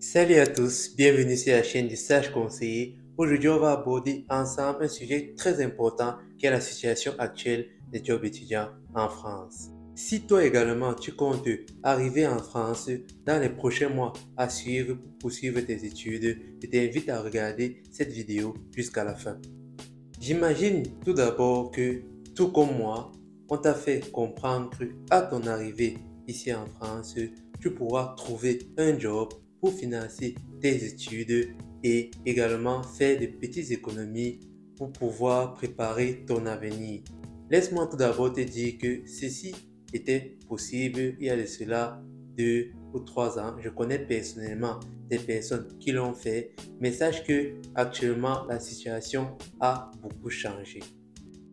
Salut à tous, bienvenue sur la chaîne du Sage Conseiller. Aujourd'hui, on va aborder ensemble un sujet très important qui est la situation actuelle des jobs étudiants en France. Si toi également tu comptes arriver en France dans les prochains mois à suivre pour poursuivre tes études, je t'invite à regarder cette vidéo jusqu'à la fin. J'imagine tout d'abord que, tout comme moi, on t'a fait comprendre qu'à ton arrivée ici en France, tu pourras trouver un job pour financer tes études et également faire des petites économies pour pouvoir préparer ton avenir. Laisse-moi tout d'abord te dire que ceci était possible il y a de cela 2 ou 3 ans. Je connais personnellement des personnes qui l'ont fait, mais sache que actuellement la situation a beaucoup changé.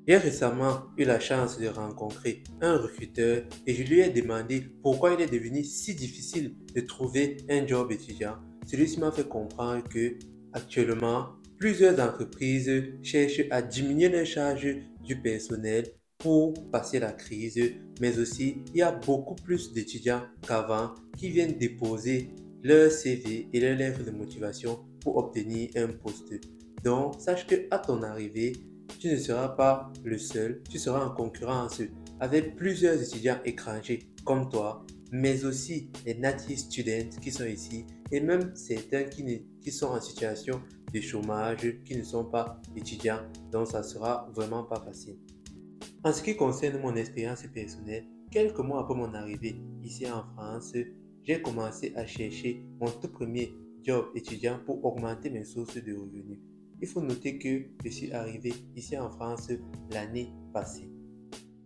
J'ai récemment eu la chance de rencontrer un recruteur et je lui ai demandé pourquoi il est devenu si difficile de trouver un job étudiant. Celui-ci m'a fait comprendre que actuellement plusieurs entreprises cherchent à diminuer les charges du personnel pour passer la crise, mais aussi il y a beaucoup plus d'étudiants qu'avant qui viennent déposer leur CV et leur lettre de motivation pour obtenir un poste. Donc sache que à ton arrivée, tu ne seras pas le seul, tu seras en concurrence avec plusieurs étudiants étrangers comme toi, mais aussi les native students qui sont ici et même certains qui sont en situation de chômage, qui ne sont pas étudiants, donc ça sera vraiment pas facile. En ce qui concerne mon expérience personnelle, quelques mois après mon arrivée ici en France, j'ai commencé à chercher mon tout premier job étudiant pour augmenter mes sources de revenus. Il faut noter que je suis arrivé ici en France l'année passée.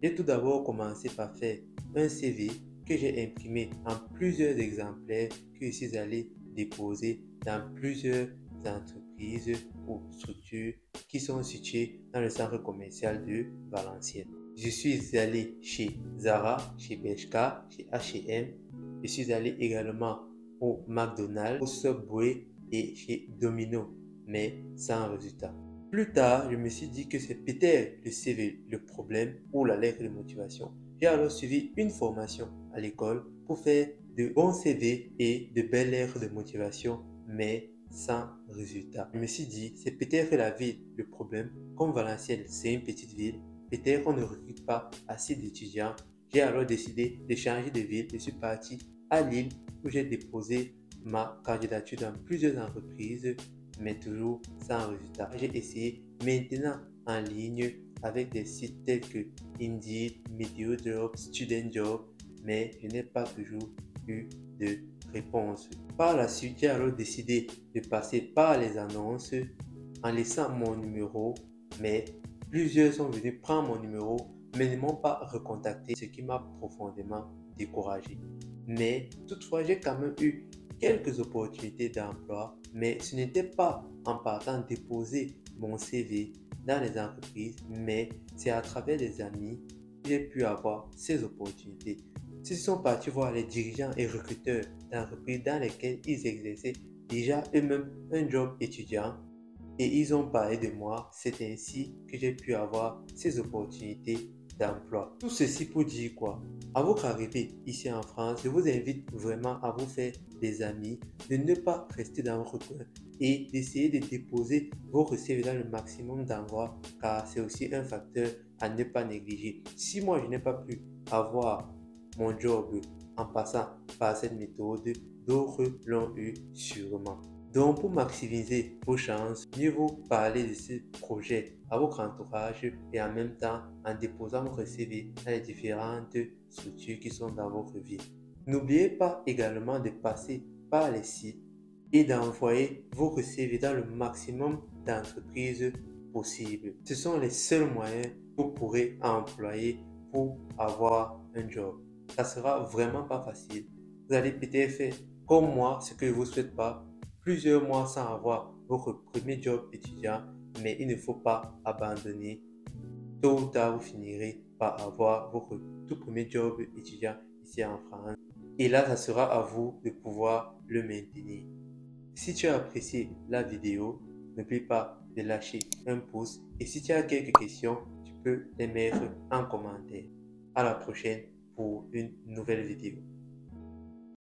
J'ai tout d'abord commencé par faire un CV que j'ai imprimé en plusieurs exemplaires que je suis allé déposer dans plusieurs entreprises ou structures qui sont situées dans le centre commercial de Valenciennes. Je suis allé chez Zara, chez Bershka, chez H&M. Je suis allé également au McDonald's, au Subway et chez Domino, mais sans résultat. Plus tard, je me suis dit que c'est peut-être le CV le problème ou la lettre de motivation. J'ai alors suivi une formation à l'école pour faire de bons CV et de belles lettres de motivation, mais sans résultat. Je me suis dit, c'est peut-être la ville le problème. Comme Valenciennes, c'est une petite ville, peut-être qu'on ne recrute pas assez d'étudiants. J'ai alors décidé de changer de ville. Je suis parti à Lille où j'ai déposé ma candidature dans plusieurs entreprises, mais toujours sans résultat. J'ai essayé maintenant en ligne avec des sites tels que Indeed, Mediojob, Student Job, mais je n'ai pas toujours eu de réponse. Par la suite, j'ai alors décidé de passer par les annonces en laissant mon numéro, mais plusieurs sont venus prendre mon numéro, mais ne m'ont pas recontacté, ce qui m'a profondément découragé. Mais toutefois, j'ai quand même eu quelques opportunités d'emploi, mais ce n'était pas en partant déposer mon CV dans les entreprises, mais c'est à travers des amis que j'ai pu avoir ces opportunités. Ils sont partis voir les dirigeants et recruteurs d'entreprises dans lesquelles ils exerçaient déjà eux-mêmes un job étudiant et ils ont parlé de moi. C'est ainsi que j'ai pu avoir ces opportunités d'emploi. Tout ceci pour dire quoi? À votre arrivée ici en France, je vous invite vraiment à vous faire des amis, de ne pas rester dans votre coin et d'essayer de déposer vos CV dans le maximum d'endroits car c'est aussi un facteur à ne pas négliger. Si moi je n'ai pas pu avoir mon job en passant par cette méthode, d'autres l'ont eu sûrement. Donc, pour maximiser vos chances, mieux vaut parler de ce projet à votre entourage et en même temps en déposant votre CV dans les différentes structures qui sont dans votre ville. N'oubliez pas également de passer par les sites et d'envoyer votre CV dans le maximum d'entreprises possibles. Ce sont les seuls moyens que vous pourrez employer pour avoir un job. Ça sera vraiment pas facile. Vous allez peut-être faire comme moi, ce que je ne vous souhaite pas, plusieurs mois sans avoir votre premier job étudiant, mais il ne faut pas abandonner. Tôt ou tard, vous finirez par avoir votre tout premier job étudiant ici en France. Et là, ça sera à vous de pouvoir le maintenir. Si tu as apprécié la vidéo, n'oublie pas de lâcher un pouce. Et si tu as quelques questions, tu peux les mettre en commentaire. À la prochaine pour une nouvelle vidéo.